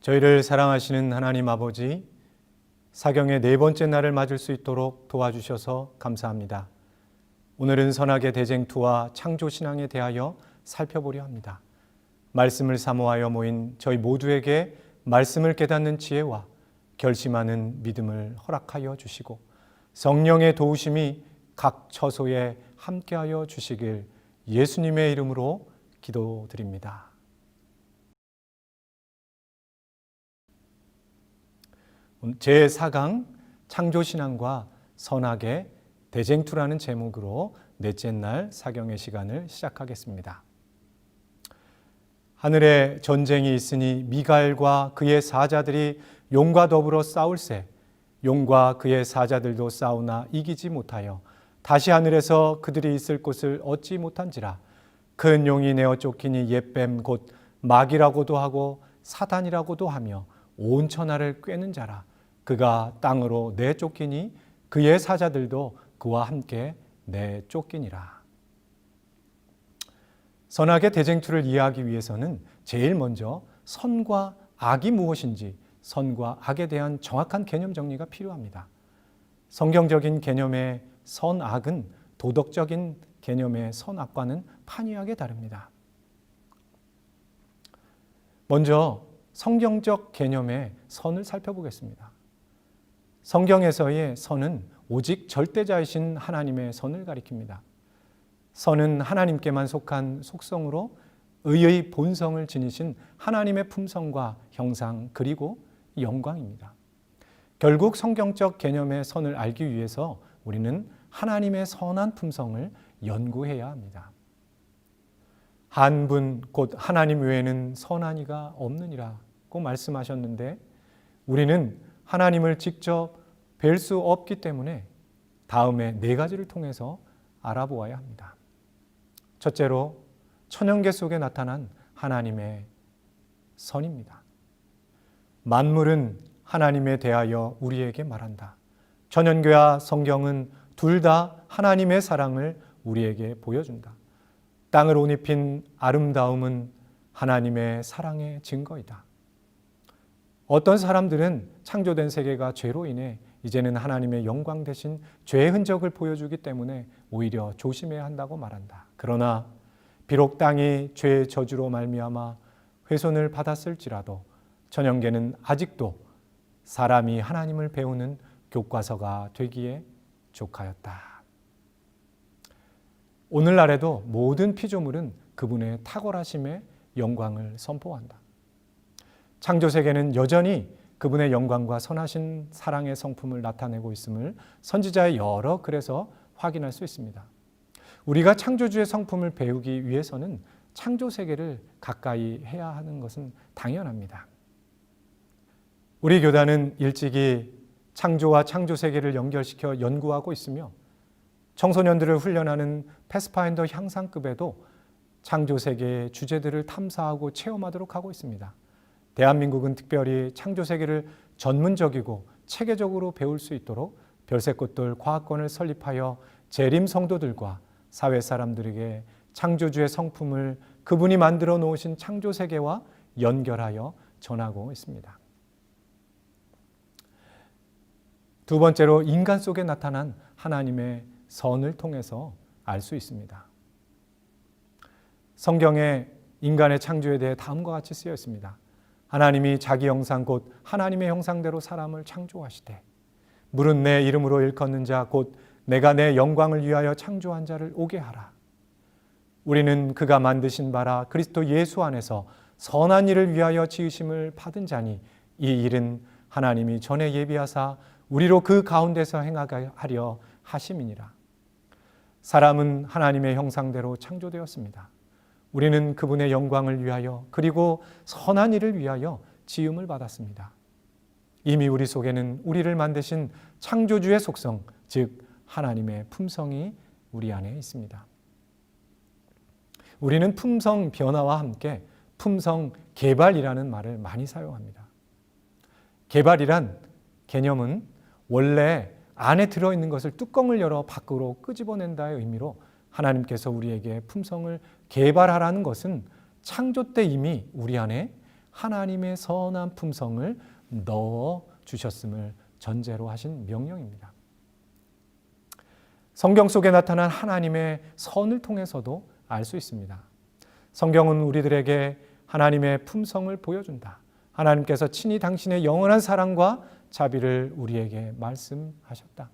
저희를 사랑하시는 하나님 아버지, 사경의 네 번째 날을 맞을 수 있도록 도와주셔서 감사합니다. 오늘은 선악의 대쟁투와 창조신앙에 대하여 살펴보려 합니다. 말씀을 사모하여 모인 저희 모두에게 말씀을 깨닫는 지혜와 결심하는 믿음을 허락하여 주시고 성령의 도우심이 각 처소에 함께하여 주시길 예수님의 이름으로 기도드립니다. 제4강 창조신앙과 선악의 대쟁투라는 제목으로 넷째 날 사경의 시간을 시작하겠습니다. 하늘에 전쟁이 있으니 미갈과 그의 사자들이 용과 더불어 싸울세. 용과 그의 사자들도 싸우나 이기지 못하여 다시 하늘에서 그들이 있을 곳을 얻지 못한지라. 큰 용이 내어 쫓기니 옛뱀 곧 마귀라고도 하고 사단이라고도 하며 온 천하를 꿰는 자라. 그가 땅으로 내쫓기니 그의 사자들도 그와 함께 내쫓기니라. 선악의 대쟁투를 이해하기 위해서는 제일 먼저 선과 악이 무엇인지 선과 악에 대한 정확한 개념 정리가 필요합니다. 성경적인 개념의 선악은 도덕적인 개념의 선악과는 판이하게 다릅니다. 먼저 성경적 개념의 선을 살펴보겠습니다. 성경에서의 선은 오직 절대자이신 하나님의 선을 가리킵니다. 선은 하나님께만 속한 속성으로 의의 본성을 지니신 하나님의 품성과 형상 그리고 영광입니다. 결국 성경적 개념의 선을 알기 위해서 우리는 하나님의 선한 품성을 연구해야 합니다. 한 분 곧 하나님 외에는 선한 이가 없느니라고 말씀하셨는데 우리는 하나님을 직접 뵐 수 없기 때문에 다음에 4가지를 통해서 알아보아야 합니다. 첫째로 천연계 속에 나타난 하나님의 선입니다. 만물은 하나님에 대하여 우리에게 말한다. 천연계와 성경은 둘 다 하나님의 사랑을 우리에게 보여준다. 땅을 옷 입힌 아름다움은 하나님의 사랑의 증거이다. 어떤 사람들은 창조된 세계가 죄로 인해 이제는 하나님의 영광 대신 죄의 흔적을 보여주기 때문에 오히려 조심해야 한다고 말한다. 그러나 비록 땅이 죄의 저주로 말미암아 훼손을 받았을지라도 천연계는 아직도 사람이 하나님을 배우는 교과서가 되기에 족하였다. 오늘날에도 모든 피조물은 그분의 탁월하심의 영광을 선포한다. 창조세계는 여전히 그분의 영광과 선하신 사랑의 성품을 나타내고 있음을 선지자의 여러 글에서 확인할 수 있습니다. 우리가 창조주의 성품을 배우기 위해서는 창조세계를 가까이 해야 하는 것은 당연합니다. 우리 교단은 일찍이 창조와 창조세계를 연결시켜 연구하고 있으며 청소년들을 훈련하는 패스파인더 향상급에도 창조세계의 주제들을 탐사하고 체험하도록 하고 있습니다. 대한민국은 특별히 창조세계를 전문적이고 체계적으로 배울 수 있도록 별새꽃들 과학관을 설립하여 재림 성도들과 사회 사람들에게 창조주의 성품을 그분이 만들어 놓으신 창조세계와 연결하여 전하고 있습니다. 두 번째로 인간 속에 나타난 하나님의 선을 통해서 알 수 있습니다. 성경에 인간의 창조에 대해 다음과 같이 쓰여 있습니다. 하나님이 자기 형상 곧 하나님의 형상대로 사람을 창조하시되 물은 내 이름으로 일컫는 자 곧 내가 내 영광을 위하여 창조한 자를 오게 하라. 우리는 그가 만드신 바라 그리스도 예수 안에서 선한 일을 위하여 지으심을 받은 자니 이 일은 하나님이 전에 예비하사 우리로 그 가운데서 행하게 하려 하심이니라. 사람은 하나님의 형상대로 창조되었습니다. 우리는 그분의 영광을 위하여 그리고 선한 일을 위하여 지음을 받았습니다. 이미 우리 속에는 우리를 만드신 창조주의 속성, 즉 하나님의 품성이 우리 안에 있습니다. 우리는 품성 변화와 함께 품성 개발이라는 말을 많이 사용합니다. 개발이란 개념은 원래 안에 들어있는 것을 뚜껑을 열어 밖으로 끄집어낸다의 의미로 하나님께서 우리에게 품성을 개발하라는 것은 창조 때 이미 우리 안에 하나님의 선한 품성을 넣어 주셨음을 전제로 하신 명령입니다. 성경 속에 나타난 하나님의 선을 통해서도 알 수 있습니다. 성경은 우리들에게 하나님의 품성을 보여준다. 하나님께서 친히 당신의 영원한 사랑과 자비를 우리에게 말씀하셨다.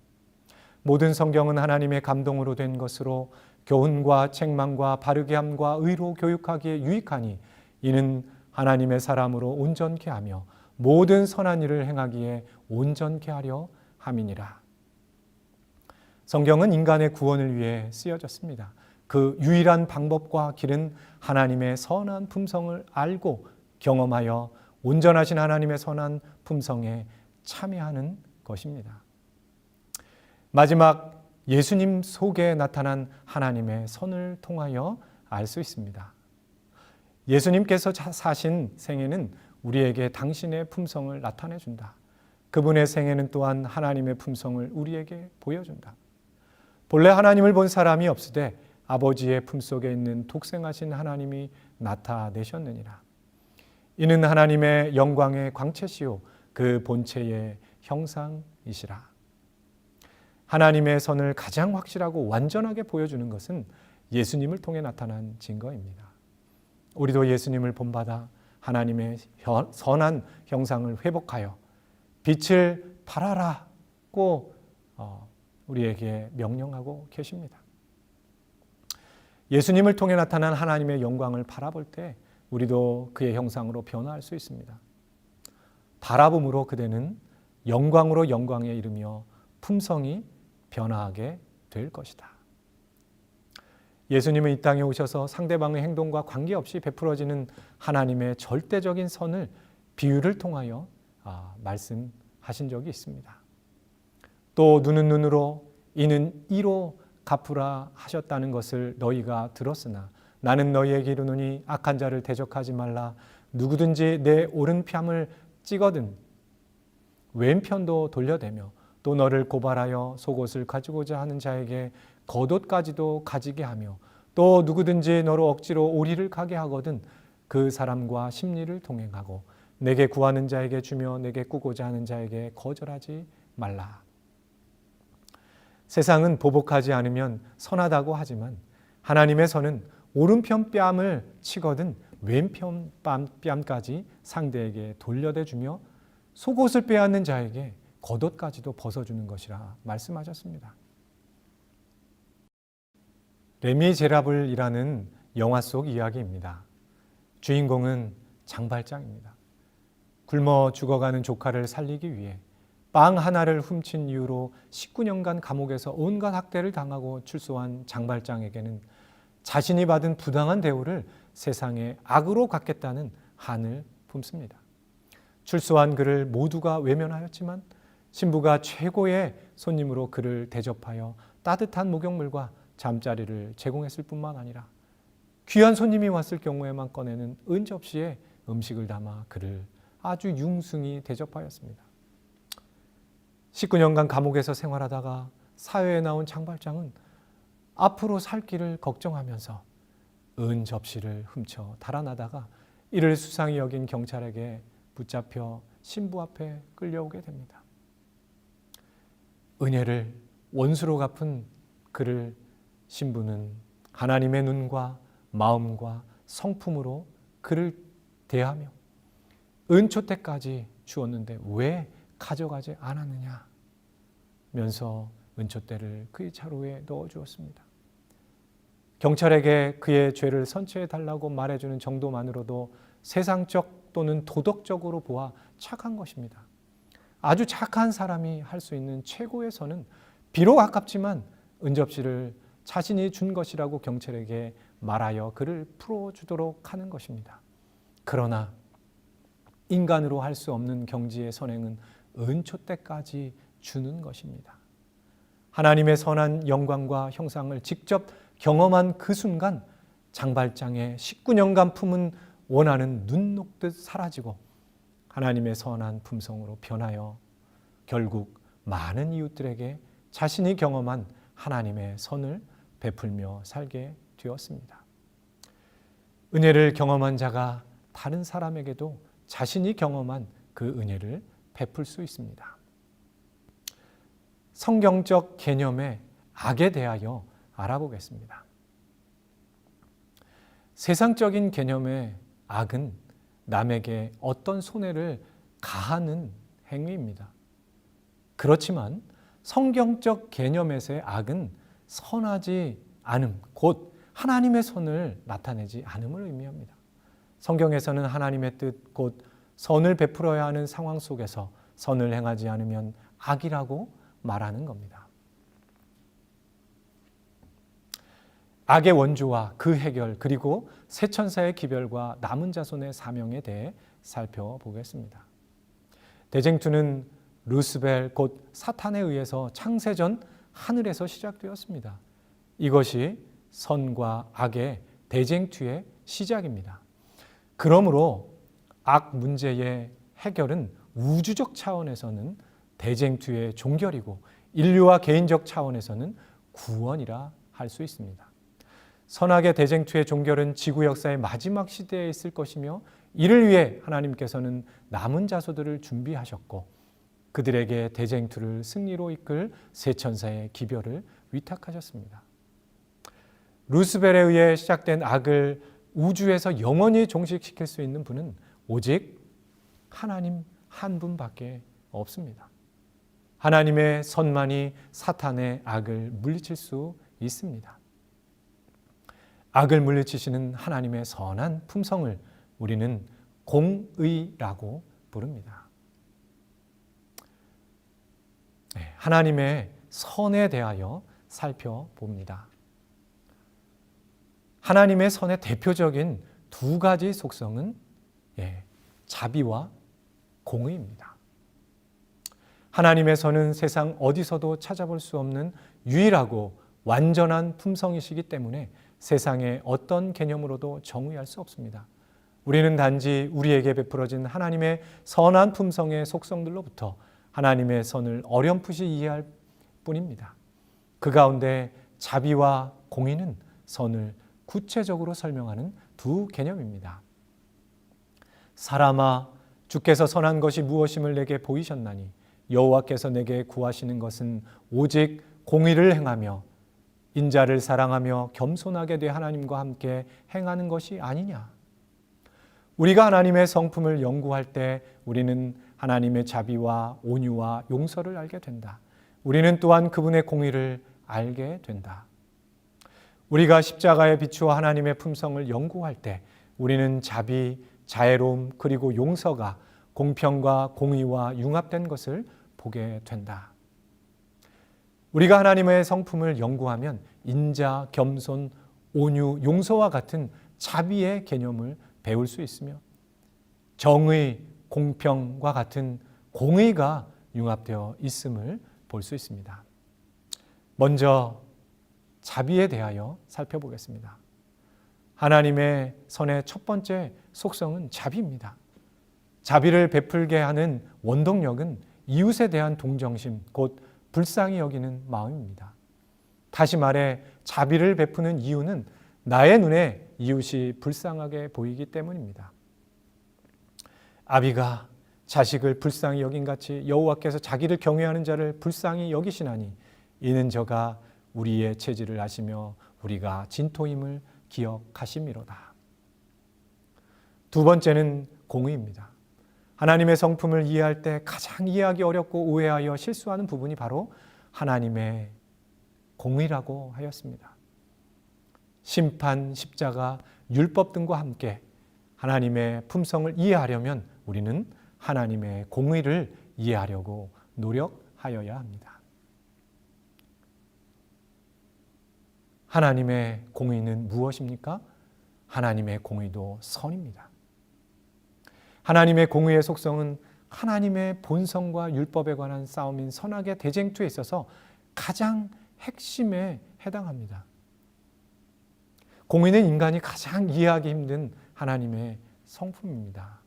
모든 성경은 하나님의 감동으로 된 것으로 교훈과 책망과 바르게 함과 의로 교육하기에 유익하니 이는 하나님의 사람으로 온전케 하며 모든 선한 일을 행하기에 온전케 하려 함이니라. 성경은 인간의 구원을 위해 쓰여졌습니다. 그 유일한 방법과 길은 하나님의 선한 품성을 알고 경험하여 온전하신 하나님의 선한 품성에 참여하는 것입니다. 마지막 예수님 속에 나타난 하나님의 선을 통하여 알 수 있습니다. 예수님께서 사신 생애는 우리에게 당신의 품성을 나타내 준다. 그분의 생애는 또한 하나님의 품성을 우리에게 보여준다. 본래 하나님을 본 사람이 없으되 아버지의 품속에 있는 독생하신 하나님이 나타내셨느니라. 이는 하나님의 영광의 광채시요 그 본체의 형상이시라. 하나님의 선을 가장 확실하고 완전하게 보여주는 것은 예수님을 통해 나타난 증거입니다. 우리도 예수님을 본받아 하나님의 선한 형상을 회복하여 빛을 발하라고 우리에게 명령하고 계십니다. 예수님을 통해 나타난 하나님의 영광을 바라볼 때 우리도 그의 형상으로 변화할 수 있습니다. 바라봄으로 그대는 영광으로 영광에 이르며 품성이 변화하게 될 것이다. 예수님은 이 땅에 오셔서 상대방의 행동과 관계없이 베풀어지는 하나님의 절대적인 선을 비유를 통하여 말씀하신 적이 있습니다. 또 눈은 눈으로 이는 이로 갚으라 하셨다는 것을 너희가 들었으나 나는 너희에게 이르노니 악한 자를 대적하지 말라. 누구든지 내 오른편을 찍어든 왼편도 돌려대며 또 너를 고발하여 속옷을 가지고자 하는 자에게 겉옷까지도 가지게 하며 또 누구든지 너로 억지로 오리를 가게 하거든 그 사람과 심리를 동행하고 내게 구하는 자에게 주며 내게 꾸고자 하는 자에게 거절하지 말라. 세상은 보복하지 않으면 선하다고 하지만 하나님의 선은 오른편 뺨을 치거든 왼편 뺨까지 상대에게 돌려대주며 속옷을 빼앗는 자에게 겉옷까지도 벗어주는 것이라 말씀하셨습니다. 레미제라블이라는 영화 속 이야기입니다. 주인공은 장발장입니다. 굶어 죽어가는 조카를 살리기 위해 빵 하나를 훔친 이유로 19년간 감옥에서 온갖 학대를 당하고 출소한 장발장에게는 자신이 받은 부당한 대우를 세상에 악으로 갚겠다는 한을 품습니다. 출소한 그를 모두가 외면하였지만 신부가 최고의 손님으로 그를 대접하여 따뜻한 목욕물과 잠자리를 제공했을 뿐만 아니라 귀한 손님이 왔을 경우에만 꺼내는 은접시에 음식을 담아 그를 아주 융숭히 대접하였습니다. 19년간 감옥에서 생활하다가 사회에 나온 장발장은 앞으로 살 길을 걱정하면서 은접시를 훔쳐 달아나다가 이를 수상히 여긴 경찰에게 붙잡혀 신부 앞에 끌려오게 됩니다. 은혜를 원수로 갚은 그를 신부는 하나님의 눈과 마음과 성품으로 그를 대하며 은초대까지 주었는데 왜 가져가지 않았느냐 면서 은초대를 그의 차로에 넣어주었습니다. 경찰에게 그의 죄를 선처해달라고 말해주는 정도만으로도 세상적 또는 도덕적으로 보아 착한 것입니다. 아주 착한 사람이 할 수 있는 최고의 선은 비록 아깝지만 은접시를 자신이 준 것이라고 경찰에게 말하여 그를 풀어주도록 하는 것입니다. 그러나 인간으로 할 수 없는 경지의 선행은 은초대까지 주는 것입니다. 하나님의 선한 영광과 형상을 직접 경험한 그 순간 장발장의 19년간 품은 원하는 눈 녹듯 사라지고 하나님의 선한 품성으로 변하여 결국 많은 이웃들에게 자신이 경험한 하나님의 선을 베풀며 살게 되었습니다. 은혜를 경험한 자가 다른 사람에게도 자신이 경험한 그 은혜를 베풀 수 있습니다. 성경적 개념의 악에 대하여 알아보겠습니다. 세상적인 개념의 악은 남에게 어떤 손해를 가하는 행위입니다. 그렇지만 성경적 개념에서의 악은 선하지 않음, 곧 하나님의 선을 나타내지 않음을 의미합니다. 성경에서는 하나님의 뜻, 곧 선을 베풀어야 하는 상황 속에서 선을 행하지 않으면 악이라고 말하는 겁니다. 악의 원조와 그 해결, 그리고 새 천사의 기별과 남은 자손의 사명에 대해 살펴보겠습니다. 대쟁투는 루스벨, 곧 사탄에 의해서 창세전 하늘에서 시작되었습니다. 이것이 선과 악의 대쟁투의 시작입니다. 그러므로 악 문제의 해결은 우주적 차원에서는 대쟁투의 종결이고 인류와 개인적 차원에서는 구원이라 할 수 있습니다. 선악의 대쟁투의 종결은 지구 역사의 마지막 시대에 있을 것이며 이를 위해 하나님께서는 남은 자손들을 준비하셨고 그들에게 대쟁투를 승리로 이끌 세 천사의 기별을 위탁하셨습니다. 루스벨에 의해 시작된 악을 우주에서 영원히 종식시킬 수 있는 분은 오직 하나님 한 분밖에 없습니다. 하나님의 선만이 사탄의 악을 물리칠 수 있습니다. 악을 물리치시는 하나님의 선한 품성을 우리는 공의라고 부릅니다. 하나님의 선에 대하여 살펴봅니다. 하나님의 선의 대표적인 두 가지 속성은 자비와 공의입니다. 하나님의 선은 세상 어디서도 찾아볼 수 없는 유일하고 완전한 품성이시기 때문에 세상의 어떤 개념으로도 정의할 수 없습니다. 우리는 단지 우리에게 베풀어진 하나님의 선한 품성의 속성들로부터 하나님의 선을 어렴풋이 이해할 뿐입니다. 그 가운데 자비와 공의는 선을 구체적으로 설명하는 두 개념입니다. 사람아, 주께서 선한 것이 무엇임을 내게 보이셨나니 여호와께서 내게 구하시는 것은 오직 공의를 행하며 인자를 사랑하며 겸손하게 돼 하나님과 함께 행하는 것이 아니냐. 우리가 하나님의 성품을 연구할 때 우리는 하나님의 자비와 온유와 용서를 알게 된다. 우리는 또한 그분의 공의를 알게 된다. 우리가 십자가에 비추어 하나님의 품성을 연구할 때 우리는 자비, 자애로움 그리고 용서가 공평과 공의와 융합된 것을 보게 된다. 우리가 하나님의 성품을 연구하면 인자, 겸손, 온유, 용서와 같은 자비의 개념을 배울 수 있으며 정의, 공평과 같은 공의가 융합되어 있음을 볼 수 있습니다. 먼저 자비에 대하여 살펴보겠습니다. 하나님의 선의 첫 번째 속성은 자비입니다. 자비를 베풀게 하는 원동력은 이웃에 대한 동정심, 곧 불쌍히 여기는 마음입니다. 다시 말해 자비를 베푸는 이유는 나의 눈에 이웃이 불쌍하게 보이기 때문입니다. 아비가 자식을 불쌍히 여긴 같이 여호와께서 자기를 경외하는 자를 불쌍히 여기시나니 이는 저가 우리의 체질을 아시며 우리가 진토임을 기억하심이로다. 두 번째는 공의입니다. 하나님의 성품을 이해할 때 가장 이해하기 어렵고 오해하여 실수하는 부분이 바로 하나님의 공의라고 하였습니다. 심판, 십자가, 율법 등과 함께 하나님의 품성을 이해하려면 우리는 하나님의 공의를 이해하려고 노력하여야 합니다. 하나님의 공의는 무엇입니까? 하나님의 공의도 선입니다. 하나님의 공의의 속성은 하나님의 본성과 율법에 관한 싸움인 선악의 대쟁투에 있어서 가장 핵심에 해당합니다. 공의는 인간이 가장 이해하기 힘든 하나님의 성품입니다.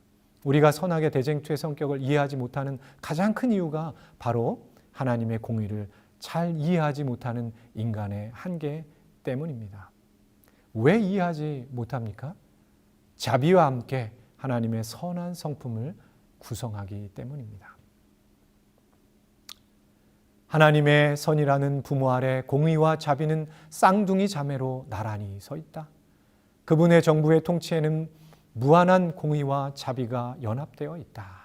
우리가 선악의 대쟁투의 성격을 이해하지 못하는 가장 큰 이유가 바로 하나님의 공의를 잘 이해하지 못하는 인간의 한계 때문입니다. 왜 이해하지 못합니까? 자비와 함께 하나님의 선한 성품을 구성하기 때문입니다. 하나님의 선이라는 부모 아래 공의와 자비는 쌍둥이 자매로 나란히 서 있다. 그분의 정부의 통치에는 무한한 공의와 자비가 연합되어 있다.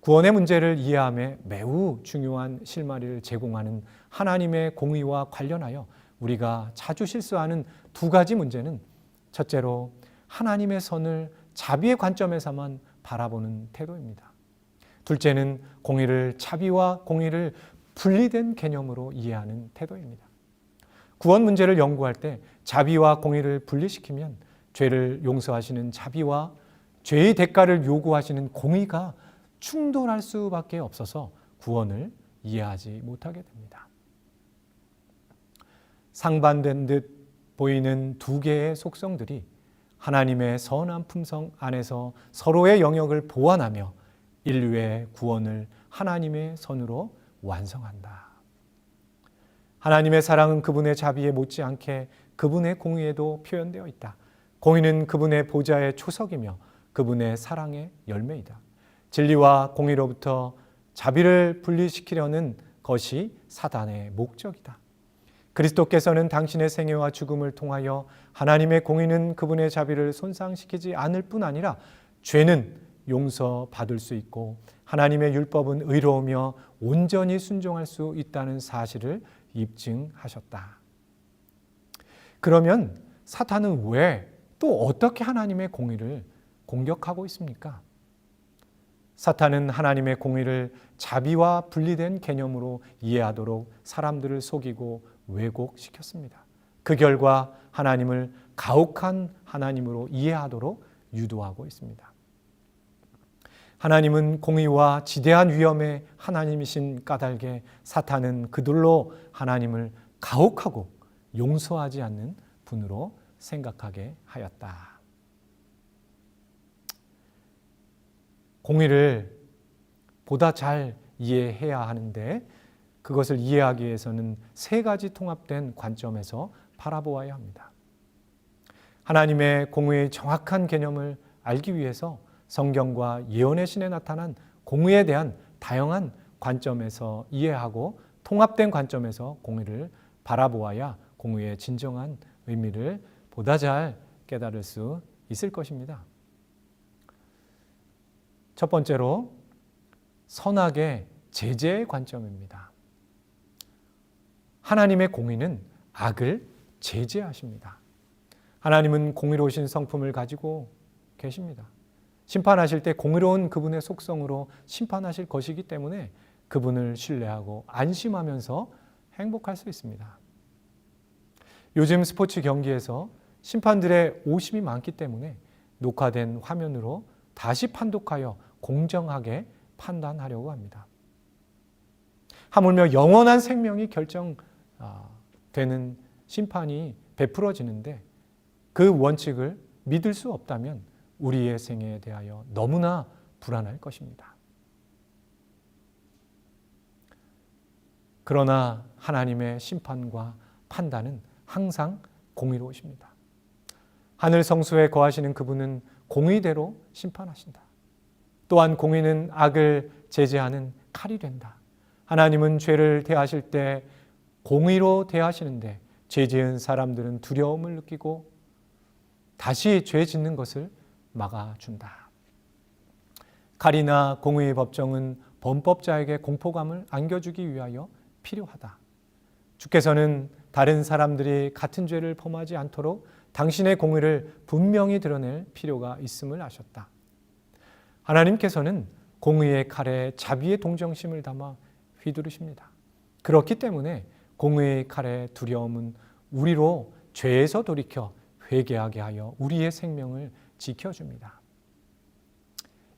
구원의 문제를 이해함에 매우 중요한 실마리를 제공하는 하나님의 공의와 관련하여 우리가 자주 실수하는 두 가지 문제는 첫째로 하나님의 선을 자비의 관점에서만 바라보는 태도입니다. 둘째는 공의를 자비와 공의를 분리된 개념으로 이해하는 태도입니다. 구원 문제를 연구할 때 자비와 공의를 분리시키면 죄를 용서하시는 자비와 죄의 대가를 요구하시는 공의가 충돌할 수밖에 없어서 구원을 이해하지 못하게 됩니다. 상반된 듯 보이는 두 개의 속성들이 하나님의 선한 품성 안에서 서로의 영역을 보완하며 인류의 구원을 하나님의 선으로 완성한다. 하나님의 사랑은 그분의 자비에 못지않게 그분의 공의에도 표현되어 있다. 공의는 그분의 보좌의 초석이며 그분의 사랑의 열매이다. 진리와 공의로부터 자비를 분리시키려는 것이 사단의 목적이다. 그리스도께서는 당신의 생애와 죽음을 통하여 하나님의 공의는 그분의 자비를 손상시키지 않을 뿐 아니라 죄는 용서받을 수 있고 하나님의 율법은 의로우며 온전히 순종할 수 있다는 사실을 입증하셨다. 그러면 사탄은 왜 또 어떻게 하나님의 공의를 공격하고 있습니까? 사탄은 하나님의 공의를 자비와 분리된 개념으로 이해하도록 사람들을 속이고 왜곡시켰습니다. 그 결과 하나님을 가혹한 하나님으로 이해하도록 유도하고 있습니다. 하나님은 공의와 지대한 위엄의 하나님이신 까닭에 사탄은 그들로 하나님을 가혹하고 용서하지 않는 분으로 생각하게 하였다. 공의를 보다 잘 이해해야 하는데 그것을 이해하기 위해서는 세 가지 통합된 관점에서 바라보아야 합니다. 하나님의 공의의 정확한 개념을 알기 위해서 성경과 예언의 신에 나타난 공의에 대한 다양한 관점에서 이해하고 통합된 관점에서 공의를 바라보아야 공의의 진정한 의미를 보다 잘 깨달을 수 있을 것입니다. 첫 번째로 선악의 제재의 관점입니다. 하나님의 공의는 악을 제재하십니다. 하나님은 공의로우신 성품을 가지고 계십니다. 심판하실 때 공의로운 그분의 속성으로 심판하실 것이기 때문에 그분을 신뢰하고 안심하면서 행복할 수 있습니다. 요즘 스포츠 경기에서 심판들의 오심이 많기 때문에 녹화된 화면으로 다시 판독하여 공정하게 판단하려고 합니다. 하물며 영원한 생명이 결정되는 심판이 베풀어지는데 그 원칙을 믿을 수 없다면 우리의 생애에 대하여 너무나 불안할 것입니다. 그러나 하나님의 심판과 판단은 항상 공의로우십니다. 하늘 성수에 거하시는 그분은 공의대로 심판하신다. 또한 공의는 악을 제재하는 칼이 된다. 하나님은 죄를 대하실 때 공의로 대하시는데 죄 지은 사람들은 두려움을 느끼고 다시 죄 짓는 것을 막아준다. 칼이나 공의의 법정은 범법자에게 공포감을 안겨주기 위하여 필요하다. 주께서는 다른 사람들이 같은 죄를 범하지 않도록 당신의 공의를 분명히 드러낼 필요가 있음을 아셨다. 하나님께서는 공의의 칼에 자비의 동정심을 담아 휘두르십니다. 그렇기 때문에 공의의 칼의 두려움은 우리로 죄에서 돌이켜 회개하게 하여 우리의 생명을 지켜줍니다.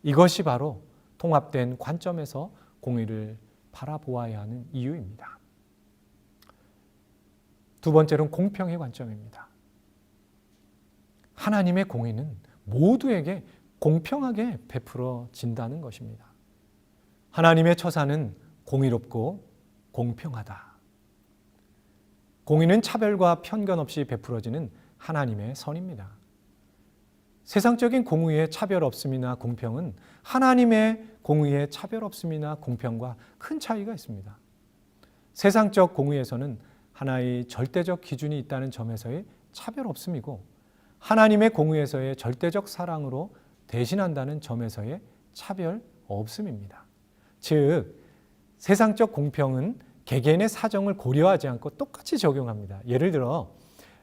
이것이 바로 통합된 관점에서 공의를 바라보아야 하는 이유입니다. 두 번째로는 공평의 관점입니다. 하나님의 공의는 모두에게 공평하게 베풀어진다는 것입니다. 하나님의 처사는 공의롭고 공평하다. 공의는 차별과 편견 없이 베풀어지는 하나님의 선입니다. 세상적인 공의의 차별 없음이나 공평은 하나님의 공의의 차별 없음이나 공평과 큰 차이가 있습니다. 세상적 공의에서는 하나의 절대적 기준이 있다는 점에서의 차별 없음이고 하나님의 공의에서의 절대적 사랑으로 대신한다는 점에서의 차별 없음입니다. 즉 세상적 공평은 개개인의 사정을 고려하지 않고 똑같이 적용합니다. 예를 들어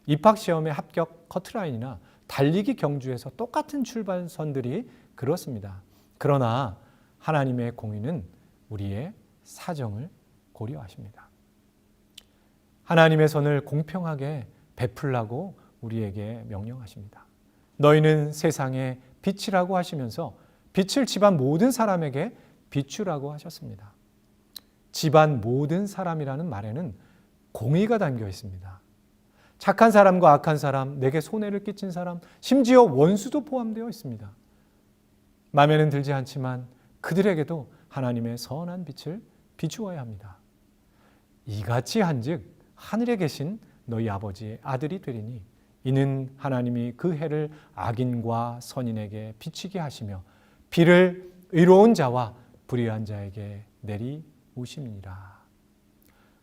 입학시험의 합격 커트라인이나 달리기 경주에서 똑같은 출발선들이 그렇습니다. 그러나 하나님의 공의는 우리의 사정을 고려하십니다. 하나님의 선을 공평하게 베풀라고 우리에게 명령하십니다. 너희는 세상의 빛이라고 하시면서 빛을 집안 모든 사람에게 비추라고 하셨습니다. 집안 모든 사람이라는 말에는 공의가 담겨 있습니다. 착한 사람과 악한 사람, 내게 손해를 끼친 사람, 심지어 원수도 포함되어 있습니다. 마음에는 들지 않지만 그들에게도 하나님의 선한 빛을 비추어야 합니다. 이같이 한즉 하늘에 계신 너희 아버지의 아들이 되리니 이는 하나님이 그 해를 악인과 선인에게 비치게 하시며 비를 의로운 자와 불의한 자에게 내리우심이니라.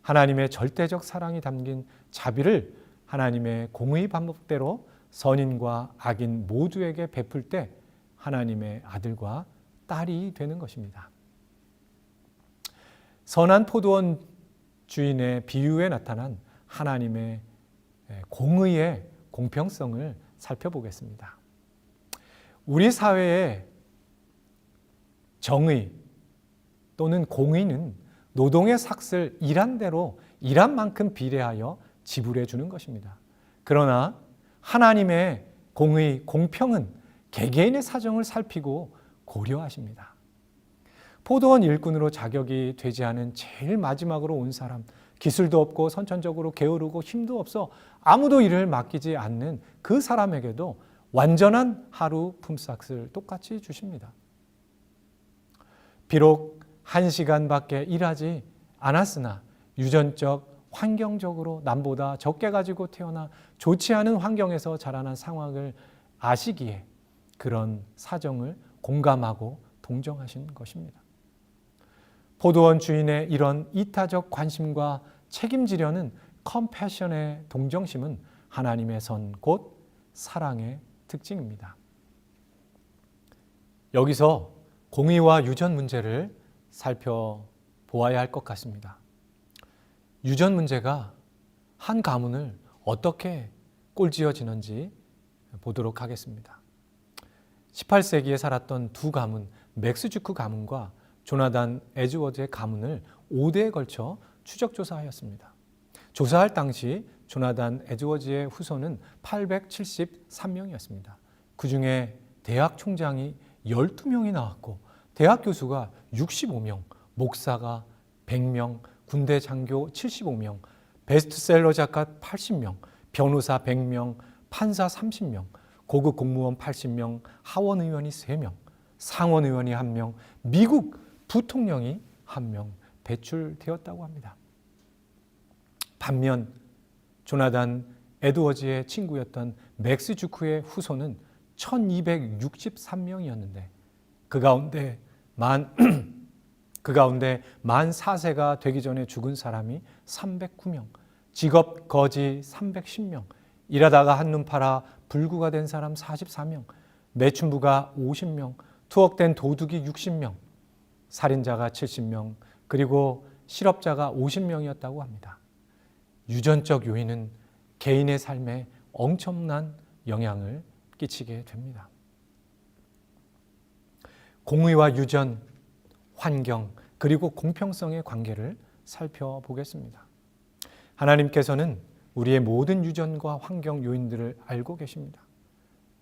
하나님의 절대적 사랑이 담긴 자비를 하나님의 공의 방법대로 선인과 악인 모두에게 베풀 때 하나님의 아들과 딸이 되는 것입니다. 선한 포도원 주인의 비유에 나타난 하나님의 공의의 공평성을 살펴보겠습니다. 우리 사회의 정의 또는 공의는 노동의 삭을 일한 대로 일한 만큼 비례하여 지불해 주는 것입니다. 그러나 하나님의 공의, 공평은 개개인의 사정을 살피고 고려하십니다. 포도원 일꾼으로 자격이 되지 않은 제일 마지막으로 온 사람, 기술도 없고 선천적으로 게으르고 힘도 없어 아무도 일을 맡기지 않는 그 사람에게도 완전한 하루 품삯을 똑같이 주십니다. 비록 1시간밖에 일하지 않았으나 유전적, 환경적으로 남보다 적게 가지고 태어나 좋지 않은 환경에서 자라난 상황을 아시기에 그런 사정을 공감하고 동정하신 것입니다. 포도원 주인의 이런 이타적 관심과 책임지려는 컴패션의 동정심은 하나님의 선, 곧 사랑의 특징입니다. 여기서 공의와 유전 문제를 살펴보아야 할 것 같습니다. 유전 문제가 한 가문을 어떻게 꼴지어지는지 보도록 하겠습니다. 18세기에 살았던 두 가문, 맥스주크 가문과 조나단 에즈워드의 가문을 5대에 걸쳐 추적조사하였습니다. 조사할 당시 조나단 에즈워드의 후손은 873명이었습니다. 그 중에 대학 총장이 12명이 나왔고 대학 교수가 65명, 목사가 100명, 군대 장교 75명, 베스트셀러 작가 80명, 변호사 100명, 판사 30명, 고급 공무원 80명, 하원 의원이 3명, 상원 의원이 1명, 미국 부통령이 1명 배출되었다고 합니다. 반면 조나단 에드워즈의 친구였던 맥스 주크의 후손은 1263명이었는데 그 가운데 만 4세가 되기 전에 죽은 사람이 309명, 직업 거지 310명, 일하다가 한눈 팔아 불구가 된 사람 44명, 매춘부가 50명, 투옥된 도둑이 60명, 살인자가 70명, 그리고 실업자가 50명이었다고 합니다. 유전적 요인은 개인의 삶에 엄청난 영향을 끼치게 됩니다. 공의와 유전, 환경, 그리고 공평성의 관계를 살펴보겠습니다. 하나님께서는 우리의 모든 유전과 환경 요인들을 알고 계십니다.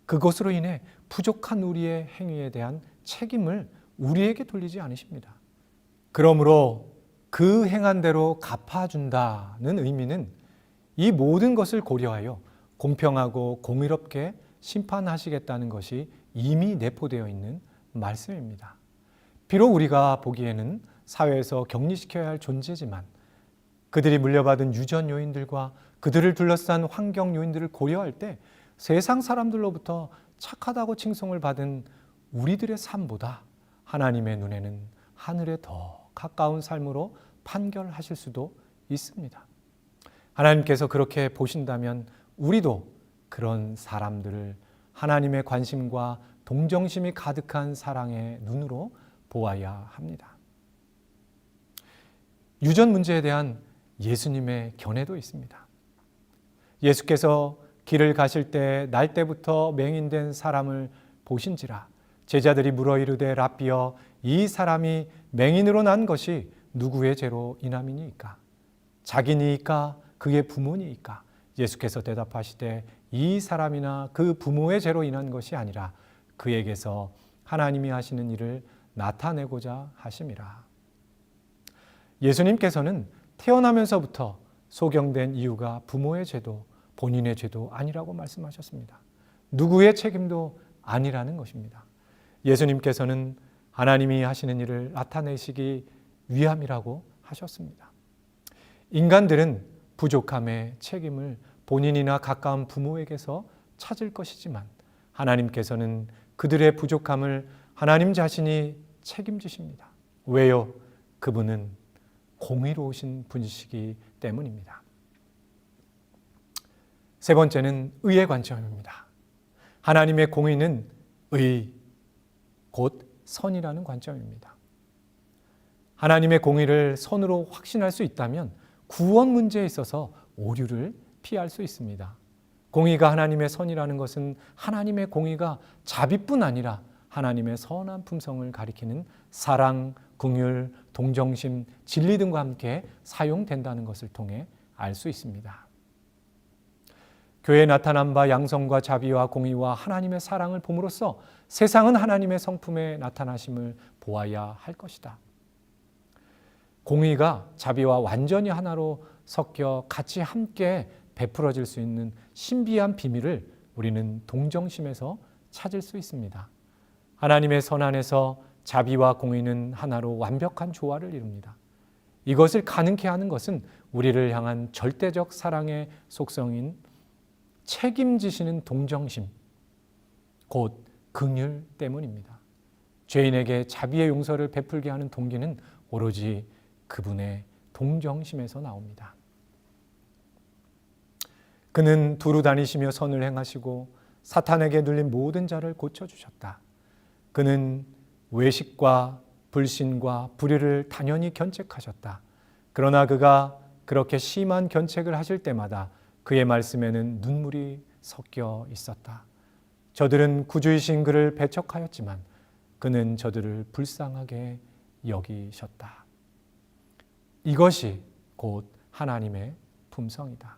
그것으로 인해 부족한 우리의 행위에 대한 책임을 우리에게 돌리지 않으십니다. 그러므로 그 행한 대로 갚아준다는 의미는 이 모든 것을 고려하여 공평하고 공의롭게 심판하시겠다는 것이 이미 내포되어 있는 말씀입니다. 비록 우리가 보기에는 사회에서 격리시켜야 할 존재지만 그들이 물려받은 유전 요인들과 그들을 둘러싼 환경 요인들을 고려할 때 세상 사람들로부터 착하다고 칭송을 받은 우리들의 삶보다 하나님의 눈에는 하늘에 더 가까운 삶으로 판결하실 수도 있습니다. 하나님께서 그렇게 보신다면 우리도 그런 사람들을 하나님의 관심과 동정심이 가득한 사랑의 눈으로 보아야 합니다. 유전 문제에 대한 예수님의 견해도 있습니다. 예수께서 길을 가실 때 날 때부터 맹인된 사람을 보신지라 제자들이 물어 이르되 랍비여 이 사람이 맹인으로 난 것이 누구의 죄로 인함이니이까? 자기니이까 그의 부모니이까? 예수께서 대답하시되 이 사람이나 그 부모의 죄로 인한 것이 아니라 그에게서 하나님이 하시는 일을 나타내고자 하심이라. 예수님께서는 태어나면서부터 소경된 이유가 부모의 죄도 본인의 죄도 아니라고 말씀하셨습니다. 누구의 책임도 아니라는 것입니다. 예수님께서는 하나님이 하시는 일을 나타내시기 위함이라고 하셨습니다. 인간들은 부족함의 책임을 본인이나 가까운 부모에게서 찾을 것이지만 하나님께서는 그들의 부족함을 하나님 자신이 책임지십니다. 왜요? 그분은 공의로우신 분이시기 때문입니다. 세 번째는 의의 관점입니다. 하나님의 공의는 의, 곧 선이라는 관점입니다. 하나님의 공의를 선으로 확신할 수 있다면 구원 문제에 있어서 오류를 피할 수 있습니다. 공의가 하나님의 선이라는 것은 하나님의 공의가 자비뿐 아니라 하나님의 선한 품성을 가리키는 사랑, 긍휼, 동정심, 진리 등과 함께 사용된다는 것을 통해 알 수 있습니다. 교회에 나타난 바 양성과 자비와 공의와 하나님의 사랑을 봄으로써 세상은 하나님의 성품의 나타나심을 보아야 할 것이다. 공의가 자비와 완전히 하나로 섞여 같이 함께 베풀어질 수 있는 신비한 비밀을 우리는 동정심에서 찾을 수 있습니다. 하나님의 선 안에서 자비와 공의는 하나로 완벽한 조화를 이룹니다. 이것을 가능케 하는 것은 우리를 향한 절대적 사랑의 속성인 책임지시는 동정심, 곧 긍휼 때문입니다. 죄인에게 자비의 용서를 베풀게 하는 동기는 오로지 그분의 동정심에서 나옵니다. 그는 두루 다니시며 선을 행하시고 사탄에게 눌린 모든 자를 고쳐주셨다. 그는 외식과 불신과 불의를 단연히 견책하셨다. 그러나 그가 그렇게 심한 견책을 하실 때마다 그의 말씀에는 눈물이 섞여 있었다. 저들은 구주이신 그를 배척하였지만 그는 저들을 불쌍하게 여기셨다. 이것이 곧 하나님의 품성이다.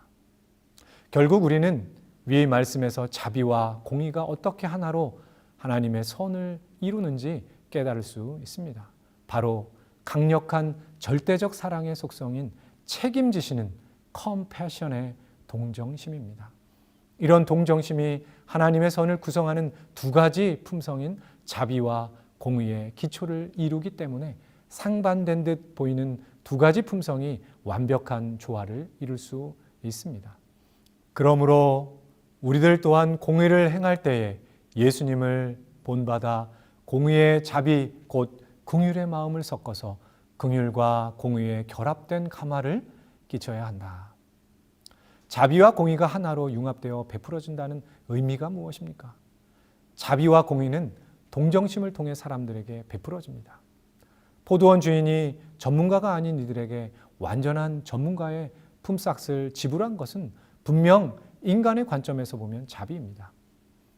결국 우리는 위의 말씀에서 자비와 공의가 어떻게 하나로 하나님의 선을 이루는지 깨달을 수 있습니다. 바로 강력한 절대적 사랑의 속성인 책임지시는 컴패션의 동정심입니다. 이런 동정심이 하나님의 선을 구성하는 두 가지 품성인 자비와 공의의 기초를 이루기 때문에 상반된 듯 보이는 두 가지 품성이 완벽한 조화를 이룰 수 있습니다. 그러므로 우리들 또한 공의를 행할 때에 예수님을 본받아 공의의 자비 곧 긍휼의 마음을 섞어서 긍휼과 공의의 결합된 감화를 끼쳐야 한다. 자비와 공의가 하나로 융합되어 베풀어진다는 의미가 무엇입니까? 자비와 공의는 동정심을 통해 사람들에게 베풀어집니다. 포도원 주인이 전문가가 아닌 이들에게 완전한 전문가의 품삯을 지불한 것은 분명 인간의 관점에서 보면 자비입니다.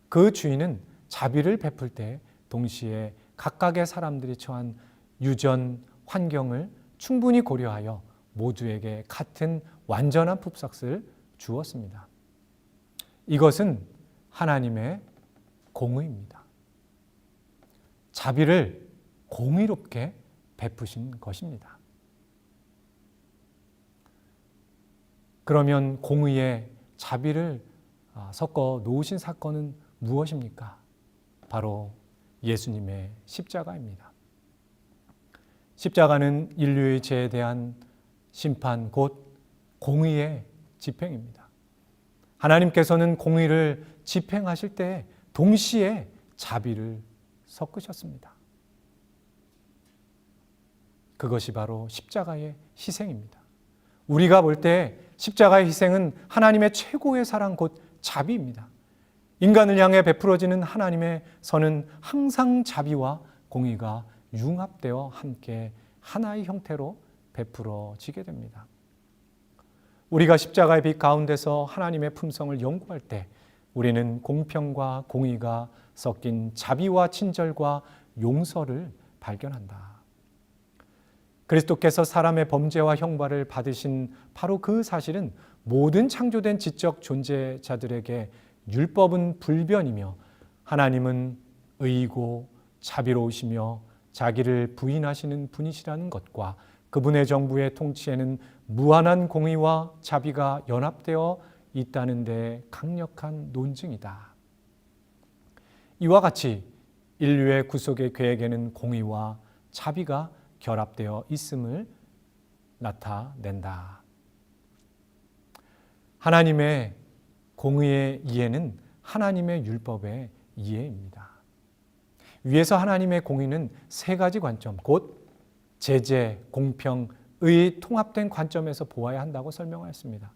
그 주인은 자비를 베풀 때 동시에 각각의 사람들이 처한 유전, 환경을 충분히 고려하여 모두에게 같은 완전한 품삯을 주었습니다. 이것은 하나님의 공의입니다. 자비를 공의롭게 베푸신 것입니다. 그러면 공의에 자비를 섞어 놓으신 사건은 무엇입니까? 바로 예수님의 십자가입니다. 십자가는 인류의 죄에 대한 심판 곧 공의의 집행입니다. 하나님께서는 공의를 집행하실 때 동시에 자비를 섞으셨습니다. 그것이 바로 십자가의 희생입니다. 우리가 볼 때 십자가의 희생은 하나님의 최고의 사랑 곧 자비입니다. 인간을 향해 베풀어지는 하나님의 선은 항상 자비와 공의가 융합되어 함께 하나의 형태로 베풀어지게 됩니다. 우리가 십자가의 빛 가운데서 하나님의 품성을 연구할 때 우리는 공평과 공의가 섞인 자비와 친절과 용서를 발견한다. 그리스도께서 사람의 범죄와 형벌을 받으신 바로 그 사실은 모든 창조된 지적 존재자들에게 율법은 불변이며 하나님은 의이고 자비로우시며 자기를 부인하시는 분이시라는 것과 그분의 정부의 통치에는 무한한 공의와 자비가 연합되어 있다는 데 강력한 논증이다. 이와 같이 인류의 구속의 계획에는 공의와 자비가 결합되어 있음을 나타낸다. 하나님의 공의의 이해는 하나님의 율법의 이해입니다. 위에서 하나님의 공의는 세 가지 관점, 곧 제재, 공평, 의 통합된 관점에서 보아야 한다고 설명하였습니다.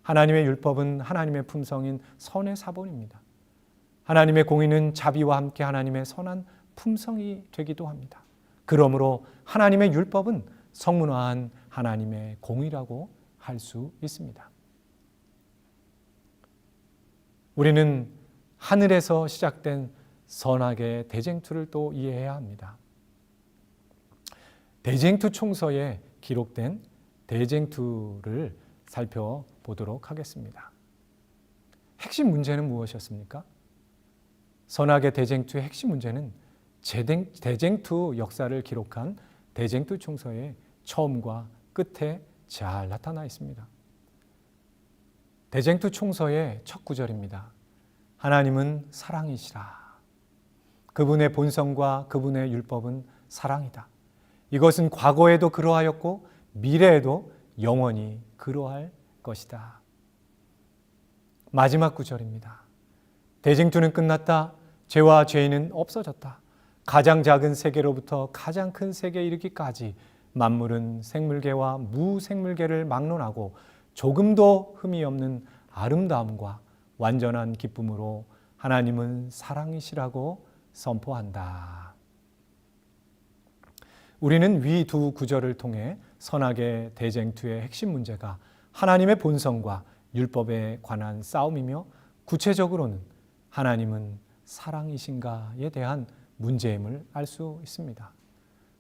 하나님의 율법은 하나님의 품성인 선의 사본입니다. 하나님의 공의는 자비와 함께 하나님의 선한 품성이 되기도 합니다. 그러므로 하나님의 율법은 성문화한 하나님의 공의라고 할 수 있습니다. 우리는 하늘에서 시작된 선악의 대쟁투를 또 이해해야 합니다. 대쟁투 총서에 기록된 대쟁투를 살펴보도록 하겠습니다. 핵심 문제는 무엇이었습니까? 선악의 대쟁투의 핵심 문제는 대쟁투 역사를 기록한 대쟁투 총서의 처음과 끝에 잘 나타나 있습니다. 대쟁투 총서의 첫 구절입니다. 하나님은 사랑이시라. 그분의 본성과 그분의 율법은 사랑이다. 이것은 과거에도 그러하였고 미래에도 영원히 그러할 것이다. 마지막 구절입니다. 대쟁투는 끝났다. 죄와 죄인은 없어졌다. 가장 작은 세계로부터 가장 큰 세계에 이르기까지 만물은 생물계와 무생물계를 막론하고 조금도 흠이 없는 아름다움과 완전한 기쁨으로 하나님은 사랑이시라고 선포한다. 우리는 위 두 구절을 통해 선악의 대쟁투의 핵심 문제가 하나님의 본성과 율법에 관한 싸움이며 구체적으로는 하나님은 사랑이신가에 대한 문제임을 알 수 있습니다.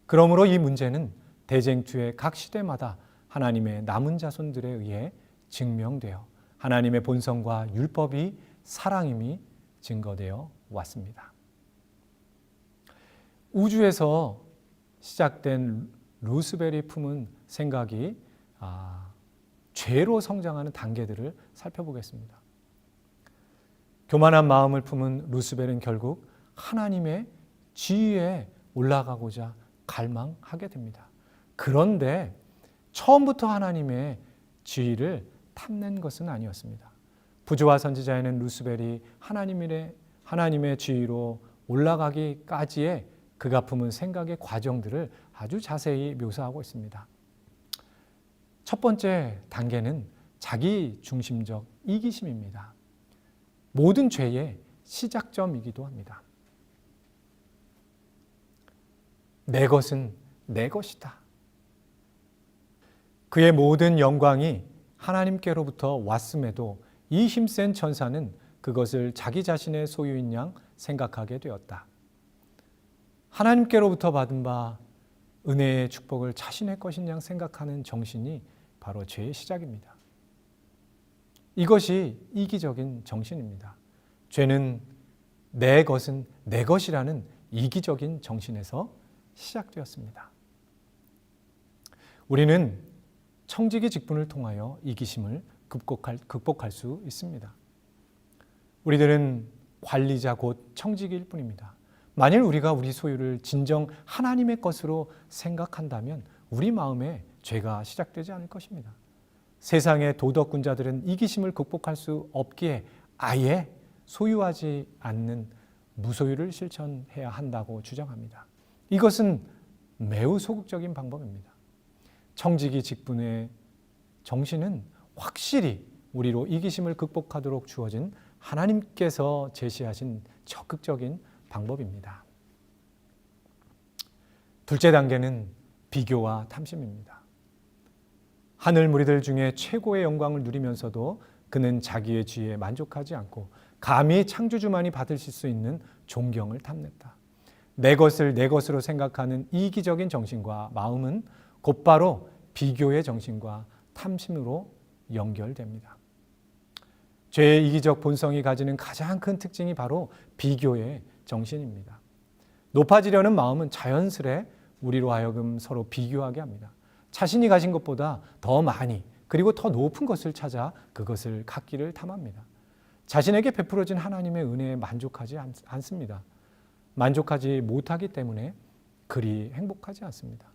그러므로 이 문제는 대쟁투의 각 시대마다 하나님의 남은 자손들에 의해 증명되어 하나님의 본성과 율법이 사랑임이 증거되어 왔습니다. 우주에서 시작된 루스벨이 품은 생각이 죄로 성장하는 단계들을 살펴보겠습니다. 교만한 마음을 품은 루스벨은 결국 하나님의 지위에 올라가고자 갈망하게 됩니다. 그런데 처음부터 하나님의 지위를 탐낸 것은 아니었습니다. 부조와 선지자에는 루스벨이 하나님의 지위로 올라가기까지의 그가 품은 생각의 과정들을 아주 자세히 묘사하고 있습니다. 첫 번째 단계는 자기 중심적 이기심입니다. 모든 죄의 시작점이기도 합니다. 내 것은 내 것이다. 그의 모든 영광이 하나님께로부터 왔음에도 이 힘센 천사는 그것을 자기 자신의 소유인 양 생각하게 되었다. 하나님께로부터 받은 바 은혜의 축복을 자신의 것인 양 생각하는 정신이 바로 죄의 시작입니다. 이것이 이기적인 정신입니다. 죄는 내 것은 내 것이라는 이기적인 정신에서 시작되었습니다. 우리는 청지기 직분을 통하여 이기심을 극복할 수 있습니다. 우리들은 관리자 곧 청지기일 뿐입니다. 만일 우리가 우리 소유를 진정 하나님의 것으로 생각한다면 우리 마음에 죄가 시작되지 않을 것입니다. 세상의 도덕군자들은 이기심을 극복할 수 없기에 아예 소유하지 않는 무소유를 실천해야 한다고 주장합니다. 이것은 매우 소극적인 방법입니다. 청지기 직분의 정신은 확실히 우리로 이기심을 극복하도록 주어진 하나님께서 제시하신 적극적인 방법입니다. 둘째 단계는 비교와 탐심입니다. 하늘 무리들 중에 최고의 영광을 누리면서도 그는 자기의 지위에 만족하지 않고 감히 창조주만이 받으실 수 있는 존경을 탐냈다. 내 것을 내 것으로 생각하는 이기적인 정신과 마음은 곧바로 비교의 정신과 탐심으로 연결됩니다. 죄의 이기적 본성이 가지는 가장 큰 특징이 바로 비교의 정신입니다. 높아지려는 마음은 자연스레 우리로 하여금 서로 비교하게 합니다. 자신이 가진 것보다 더 많이 그리고 더 높은 것을 찾아 그것을 갖기를 탐합니다. 자신에게 베풀어진 하나님의 은혜에 만족하지 않습니다. 만족하지 못하기 때문에 그리 행복하지 않습니다.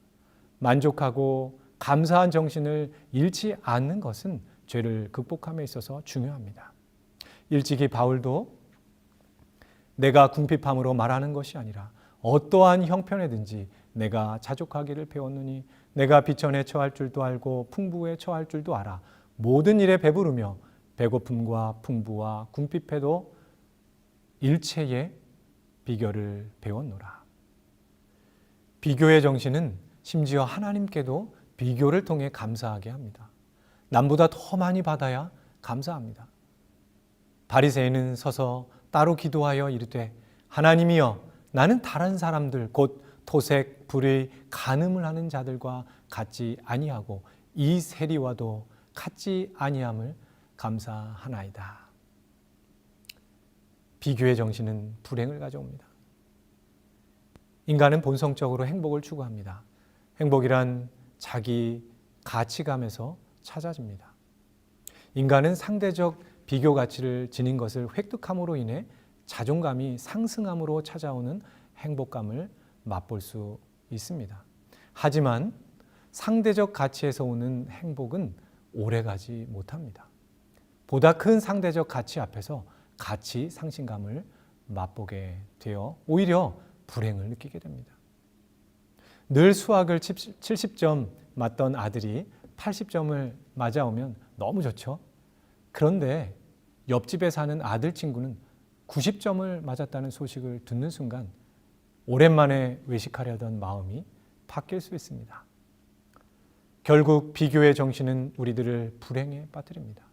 만족하고 감사한 정신을 잃지 않는 것은 죄를 극복함에 있어서 중요합니다. 일찍이 바울도 내가 궁핍함으로 말하는 것이 아니라 어떠한 형편에든지 내가 자족하기를 배웠느니 내가 비천에 처할 줄도 알고 풍부에 처할 줄도 알아. 모든 일에 배부르며 배고픔과 풍부와 궁핍에도 일체의 비결을 배웠노라. 비교의 정신은 심지어 하나님께도 비교를 통해 감사하게 합니다. 남보다 더 많이 받아야 감사합니다. 바리새인은 서서 따로 기도하여 이르되 하나님이여 나는 다른 사람들 곧 토색, 불의, 간음을 하는 자들과 같지 아니하고 이 세리와도 같지 아니함을 감사하나이다. 비교의 정신은 불행을 가져옵니다. 인간은 본성적으로 행복을 추구합니다. 행복이란 자기 가치감에서 찾아집니다. 인간은 상대적 비교 가치를 지닌 것을 획득함으로 인해 자존감이 상승함으로 찾아오는 행복감을 맛볼 수 있습니다. 하지만 상대적 가치에서 오는 행복은 오래가지 못합니다. 보다 큰 상대적 가치 앞에서 가치 상실감을 맛보게 되어 오히려 불행을 느끼게 됩니다. 늘 수학을 70점 맞던 아들이 80점을 맞아오면 너무 좋죠. 그런데 옆집에 사는 아들 친구는 90점을 맞았다는 소식을 듣는 순간 오랜만에 외식하려던 마음이 바뀔 수 있습니다. 결국 비교의 정신은 우리들을 불행에 빠뜨립니다.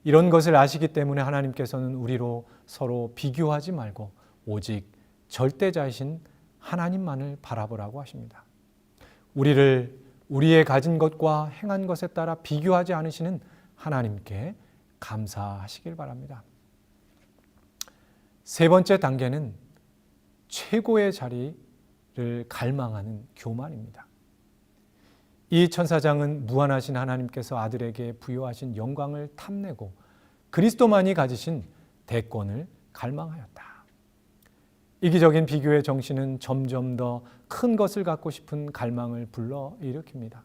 이런 것을 아시기 때문에 하나님께서는 우리로 서로 비교하지 말고 오직 절대자이신 하나님만을 바라보라고 하십니다. 우리를 우리의 가진 것과 행한 것에 따라 비교하지 않으시는 하나님께 감사하시길 바랍니다. 세 번째 단계는 최고의 자리를 갈망하는 교만입니다. 이 천사장은 무한하신 하나님께서 아들에게 부여하신 영광을 탐내고 그리스도만이 가지신 대권을 갈망하였다. 이기적인 비교의 정신은 점점 더 큰 것을 갖고 싶은 갈망을 불러일으킵니다.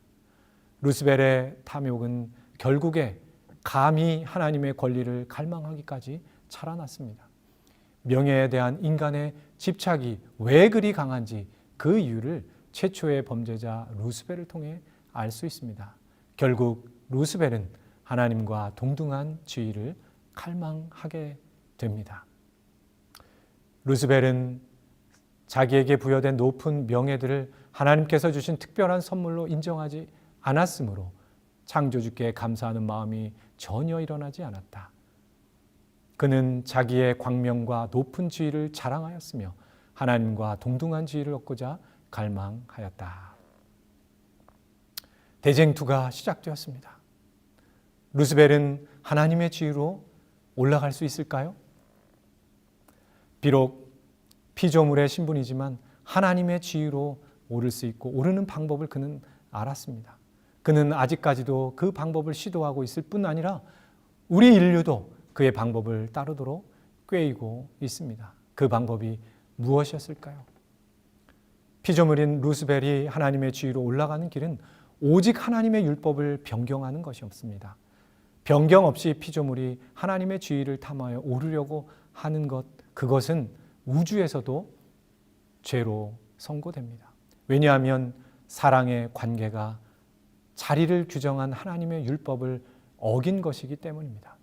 루스벨의 탐욕은 결국에 감히 하나님의 권리를 갈망하기까지 자라났습니다. 명예에 대한 인간의 집착이 왜 그리 강한지 그 이유를 최초의 범죄자 루스벨을 통해 알 수 있습니다. 결국 루스벨은 하나님과 동등한 지위를 갈망하게 됩니다. 루스벨은 자기에게 부여된 높은 명예들을 하나님께서 주신 특별한 선물로 인정하지 않았으므로 창조주께 감사하는 마음이 전혀 일어나지 않았다. 그는 자기의 광명과 높은 지위를 자랑하였으며 하나님과 동등한 지위를 얻고자 갈망하였다. 대쟁투가 시작되었습니다. 루스벨은 하나님의 지위로 올라갈 수 있을까요? 비록 피조물의 신분이지만 하나님의 지위로 오를 수 있고 오르는 방법을 그는 알았습니다. 그는 아직까지도 그 방법을 시도하고 있을 뿐 아니라 우리 인류도 그의 방법을 따르도록 꾀이고 있습니다. 그 방법이 무엇이었을까요? 피조물인 루스벨이 하나님의 지위로 올라가는 길은 오직 하나님의 율법을 변경하는 것이 없습니다. 변경 없이 피조물이 하나님의 지위를 탐하여 오르려고 하는 것, 그것은 우주에서도 죄로 선고됩니다. 왜냐하면 사랑의 관계가 자리를 규정한 하나님의 율법을 어긴 것이기 때문입니다.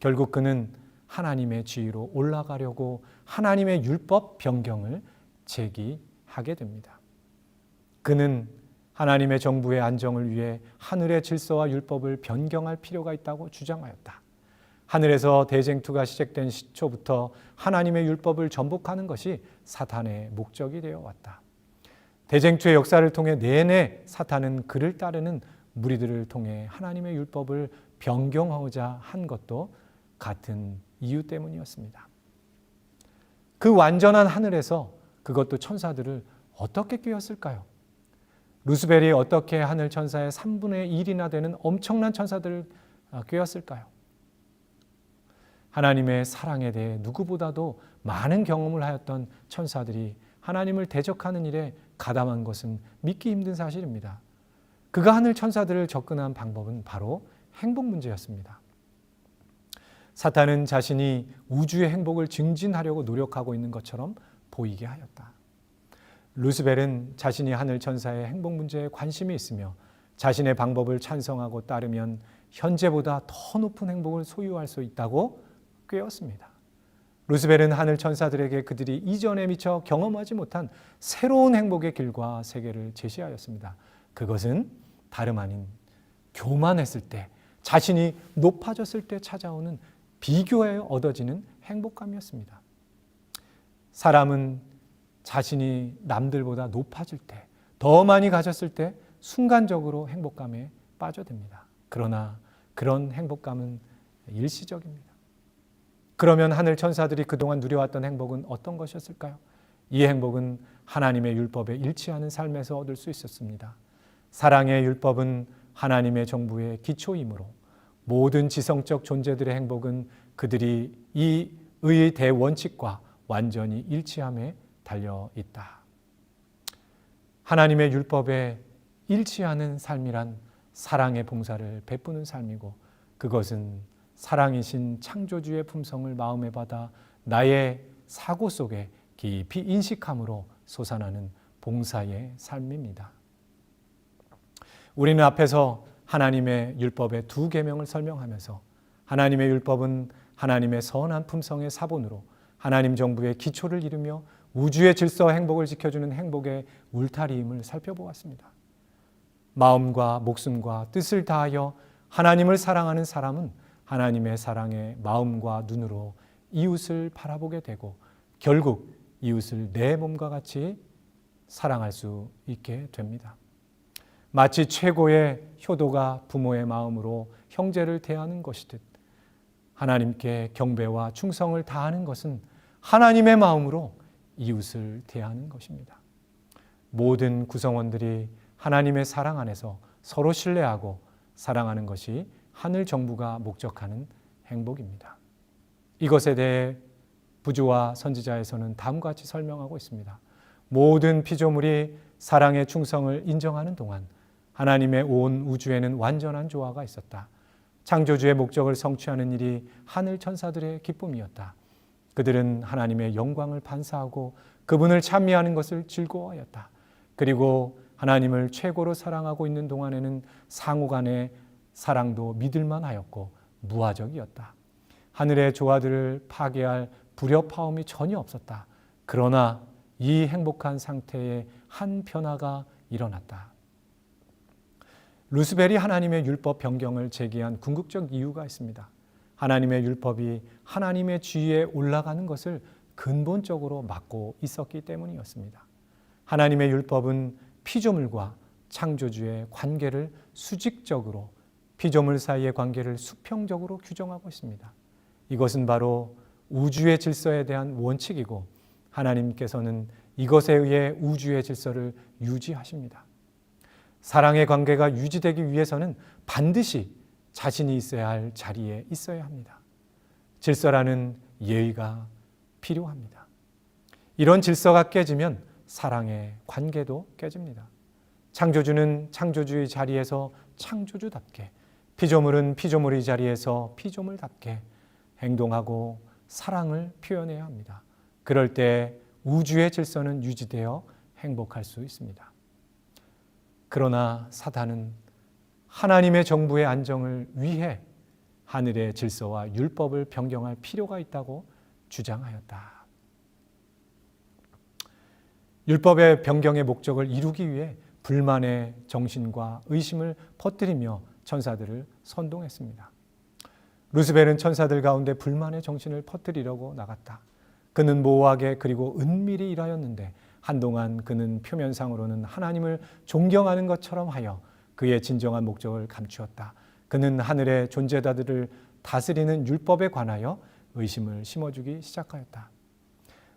결국 그는 하나님의 지위로 올라가려고 하나님의 율법 변경을 제기하게 됩니다. 그는 하나님의 정부의 안정을 위해 하늘의 질서와 율법을 변경할 필요가 있다고 주장하였다. 하늘에서 대쟁투가 시작된 시초부터 하나님의 율법을 전복하는 것이 사탄의 목적이 되어 왔다. 대쟁투의 역사를 통해 내내 사탄은 그를 따르는 무리들을 통해 하나님의 율법을 변경하고자 한 것도 같은 이유 때문이었습니다. 그 완전한 하늘에서 그것도 천사들을 어떻게 꿰었을까요? 루스벨이 어떻게 하늘 천사의 3분의 1이나 되는 엄청난 천사들을 꿰었을까요? 하나님의 사랑에 대해 누구보다도 많은 경험을 하였던 천사들이 하나님을 대적하는 일에 가담한 것은 믿기 힘든 사실입니다. 그가 하늘 천사들을 접근한 방법은 바로 행복 문제였습니다. 사탄은 자신이 우주의 행복을 증진하려고 노력하고 있는 것처럼 보이게 하였다. 루스벨은 자신이 하늘 천사의 행복 문제에 관심이 있으며 자신의 방법을 찬성하고 따르면 현재보다 더 높은 행복을 소유할 수 있다고 꾀었습니다. 루스벨은 하늘 천사들에게 그들이 이전에 미처 경험하지 못한 새로운 행복의 길과 세계를 제시하였습니다. 그것은 다름 아닌 교만했을 때, 자신이 높아졌을 때 찾아오는 비교에 얻어지는 행복감이었습니다. 사람은 자신이 남들보다 높아질 때, 더 많이 가졌을 때 순간적으로 행복감에 빠져듭니다. 그러나 그런 행복감은 일시적입니다. 그러면 하늘 천사들이 그동안 누려왔던 행복은 어떤 것이었을까요? 이 행복은 하나님의 율법에 일치하는 삶에서 얻을 수 있었습니다. 사랑의 율법은 하나님의 정부의 기초이므로 모든 지성적 존재들의 행복은 그들이 이 의의 대원칙과 완전히 일치함에 달려 있다. 하나님의 율법에 일치하는 삶이란 사랑의 봉사를 베푸는 삶이고, 그것은 사랑이신 창조주의 품성을 마음에 받아 나의 사고 속에 깊이 인식함으로 솟아나는 봉사의 삶입니다. 우리는 앞에서 하나님의 율법의 두 계명을 설명하면서 하나님의 율법은 하나님의 선한 품성의 사본으로 하나님 정부의 기초를 이루며 우주의 질서와 행복을 지켜주는 행복의 울타리임을 살펴보았습니다. 마음과 목숨과 뜻을 다하여 하나님을 사랑하는 사람은 하나님의 사랑의 마음과 눈으로 이웃을 바라보게 되고 결국 이웃을 내 몸과 같이 사랑할 수 있게 됩니다. 마치 최고의 효도가 부모의 마음으로 형제를 대하는 것이듯 하나님께 경배와 충성을 다하는 것은 하나님의 마음으로 이웃을 대하는 것입니다. 모든 구성원들이 하나님의 사랑 안에서 서로 신뢰하고 사랑하는 것이 하늘 정부가 목적하는 행복입니다. 이것에 대해 부조와 선지자에서는 다음과 같이 설명하고 있습니다. 모든 피조물이 사랑의 충성을 인정하는 동안 하나님의 온 우주에는 완전한 조화가 있었다. 창조주의 목적을 성취하는 일이 하늘 천사들의 기쁨이었다. 그들은 하나님의 영광을 반사하고 그분을 찬미하는 것을 즐거워하였다. 그리고 하나님을 최고로 사랑하고 있는 동안에는 상호 간의 사랑도 믿을만 하였고 무화적이었다. 하늘의 조화들을 파괴할 불협화음이 전혀 없었다. 그러나 이 행복한 상태에 한 변화가 일어났다. 루스벨이 하나님의 율법 변경을 제기한 궁극적 이유가 있습니다. 하나님의 율법이 하나님의 지위에 올라가는 것을 근본적으로 막고 있었기 때문이었습니다. 하나님의 율법은 피조물과 창조주의 관계를 수직적으로, 피조물 사이의 관계를 수평적으로 규정하고 있습니다. 이것은 바로 우주의 질서에 대한 원칙이고 하나님께서는 이것에 의해 우주의 질서를 유지하십니다. 사랑의 관계가 유지되기 위해서는 반드시 자신이 있어야 할 자리에 있어야 합니다. 질서라는 예의가 필요합니다. 이런 질서가 깨지면 사랑의 관계도 깨집니다. 창조주는 창조주의 자리에서 창조주답게, 피조물은 피조물의 자리에서 피조물답게 행동하고 사랑을 표현해야 합니다. 그럴 때 우주의 질서는 유지되어 행복할 수 있습니다. 그러나 사탄은 하나님의 정부의 안정을 위해 하늘의 질서와 율법을 변경할 필요가 있다고 주장하였다. 율법의 변경의 목적을 이루기 위해 불만의 정신과 의심을 퍼뜨리며 천사들을 선동했습니다. 루스벨은 천사들 가운데 불만의 정신을 퍼뜨리려고 나갔다. 그는 모호하게 그리고 은밀히 일하였는데 한동안 그는 표면상으로는 하나님을 존경하는 것처럼 하여 그의 진정한 목적을 감추었다. 그는 하늘의 존재자들을 다스리는 율법에 관하여 의심을 심어주기 시작하였다.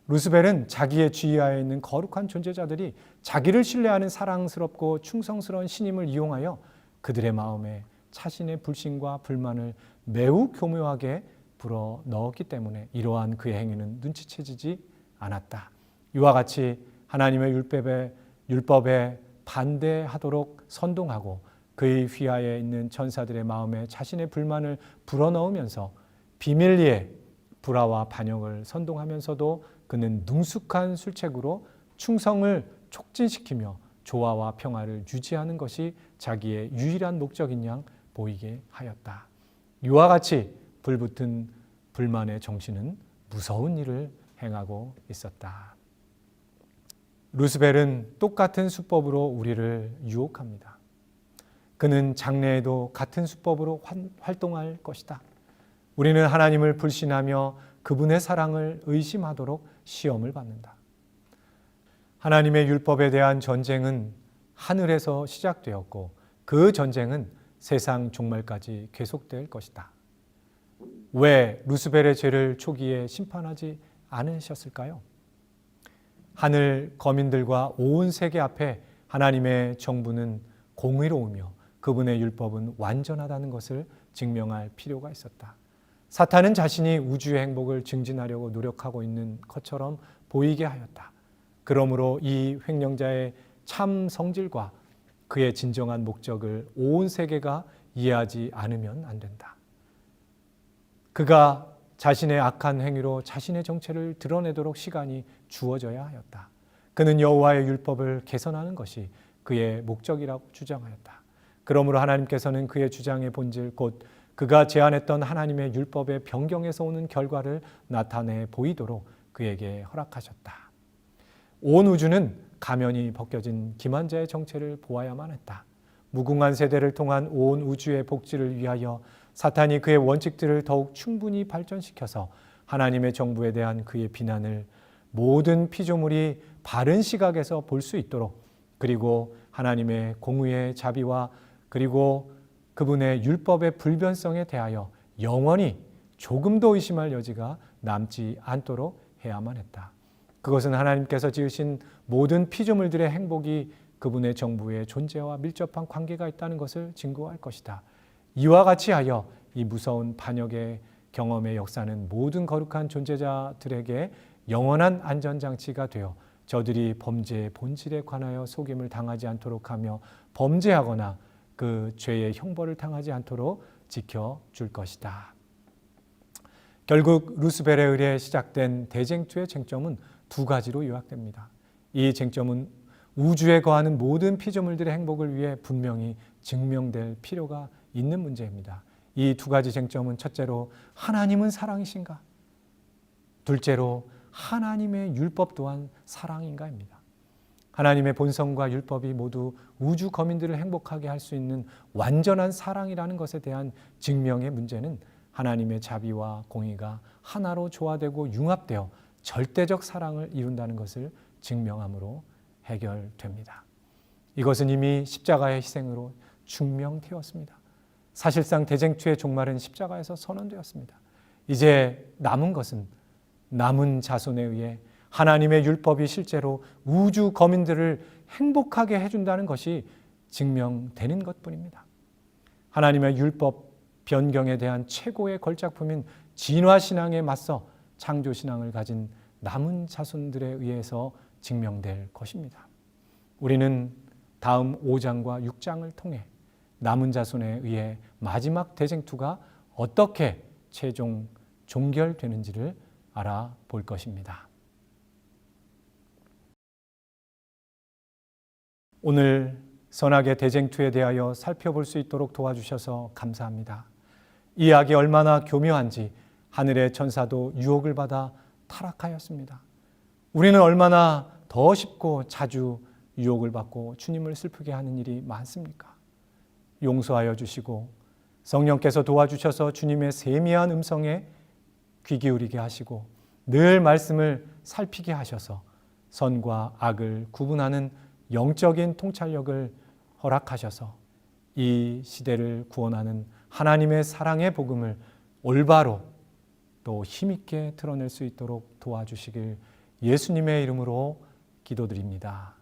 루스벨은 자기의 지휘하에 있는 거룩한 존재자들이 자기를 신뢰하는 사랑스럽고 충성스러운 신임을 이용하여 그들의 마음에 자신의 불신과 불만을 매우 교묘하게 불어넣었기 때문에 이러한 그의 행위는 눈치채지지 않았다. 이와 같이 하나님의 율법에 반대하도록 선동하고 그의 휘하에 있는 천사들의 마음에 자신의 불만을 불어넣으면서 비밀리에 불화와 반역을 선동하면서도 그는 능숙한 술책으로 충성을 촉진시키며 조화와 평화를 유지하는 것이 자기의 유일한 목적인 양 보이게 하였다. 이와 같이 불붙은 불만의 정신은 무서운 일을 행하고 있었다. 루스벨은 똑같은 수법으로 우리를 유혹합니다. 그는 장래에도 같은 수법으로 활동할 것이다. 우리는 하나님을 불신하며 그분의 사랑을 의심하도록 시험을 받는다. 하나님의 율법에 대한 전쟁은 하늘에서 시작되었고 그 전쟁은 세상 종말까지 계속될 것이다. 왜 루스벨의 죄를 초기에 심판하지 않으셨을까요? 하늘 거민들과 온 세계 앞에 하나님의 정부는 공의로우며 그분의 율법은 완전하다는 것을 증명할 필요가 있었다. 사탄은 자신이 우주의 행복을 증진하려고 노력하고 있는 것처럼 보이게 하였다. 그러므로 이 횡령자의 참 성질과 그의 진정한 목적을 온 세계가 이해하지 않으면 안 된다. 그가 자신의 악한 행위로 자신의 정체를 드러내도록 시간이 주어져야 하였다. 그는 여호와의 율법을 개선하는 것이 그의 목적이라고 주장하였다. 그러므로 하나님께서는 그의 주장의 본질 곧 그가 제안했던 하나님의 율법의 변경에서 오는 결과를 나타내 보이도록 그에게 허락하셨다. 온 우주는 가면이 벗겨진 기만자의 정체를 보아야만 했다. 무궁한 세대를 통한 온 우주의 복지를 위하여 사탄이 그의 원칙들을 더욱 충분히 발전시켜서 하나님의 정부에 대한 그의 비난을 모든 피조물이 바른 시각에서 볼 수 있도록 그리고 하나님의 공의의 자비와 그리고 그분의 율법의 불변성에 대하여 영원히 조금도 의심할 여지가 남지 않도록 해야만 했다. 그것은 하나님께서 지으신 모든 피조물들의 행복이 그분의 정부의 존재와 밀접한 관계가 있다는 것을 증거할 것이다. 이와 같이 하여 이 무서운 반역의 경험의 역사는 모든 거룩한 존재자들에게 영원한 안전장치가 되어 저들이 범죄의 본질에 관하여 속임을 당하지 않도록 하며 범죄하거나 그 죄의 형벌을 당하지 않도록 지켜줄 것이다. 결국 루스벨에 의해 시작된 대쟁투의 쟁점은 두 가지로 요약됩니다. 이 쟁점은 우주에 거하는 모든 피조물들의 행복을 위해 분명히 증명될 필요가 있는 문제입니다. 이 두 가지 쟁점은 첫째로 하나님은 사랑이신가? 둘째로 하나님의 율법 또한 사랑인가입니다. 하나님의 본성과 율법이 모두 우주 거민들을 행복하게 할 수 있는 완전한 사랑이라는 것에 대한 증명의 문제는 하나님의 자비와 공의가 하나로 조화되고 융합되어 절대적 사랑을 이룬다는 것을 증명함으로 해결됩니다. 이것은 이미 십자가의 희생으로 증명되었습니다. 사실상 대쟁투의 종말은 십자가에서 선언되었습니다. 이제 남은 것은 남은 자손에 의해 하나님의 율법이 실제로 우주 거민들을 행복하게 해준다는 것이 증명되는 것뿐입니다. 하나님의 율법 변경에 대한 최고의 걸작품인 진화신앙에 맞서 창조신앙을 가진 남은 자손들에 의해서 증명될 것입니다. 우리는 다음 5장과 6장을 통해 남은 자손에 의해 마지막 대쟁투가 어떻게 최종 종결되는지를 알아볼 것입니다. 오늘 선악의 대쟁투에 대하여 살펴볼 수 있도록 도와주셔서 감사합니다. 이 악이 얼마나 교묘한지 하늘의 천사도 유혹을 받아 타락하였습니다. 우리는 얼마나 더 쉽고 자주 유혹을 받고 주님을 슬프게 하는 일이 많습니까? 용서하여 주시고 성령께서 도와주셔서 주님의 세미한 음성에 귀 기울이게 하시고 늘 말씀을 살피게 하셔서 선과 악을 구분하는 영적인 통찰력을 허락하셔서 이 시대를 구원하는 하나님의 사랑의 복음을 올바로 또 힘있게 드러낼 수 있도록 도와주시길 예수님의 이름으로 기도드립니다.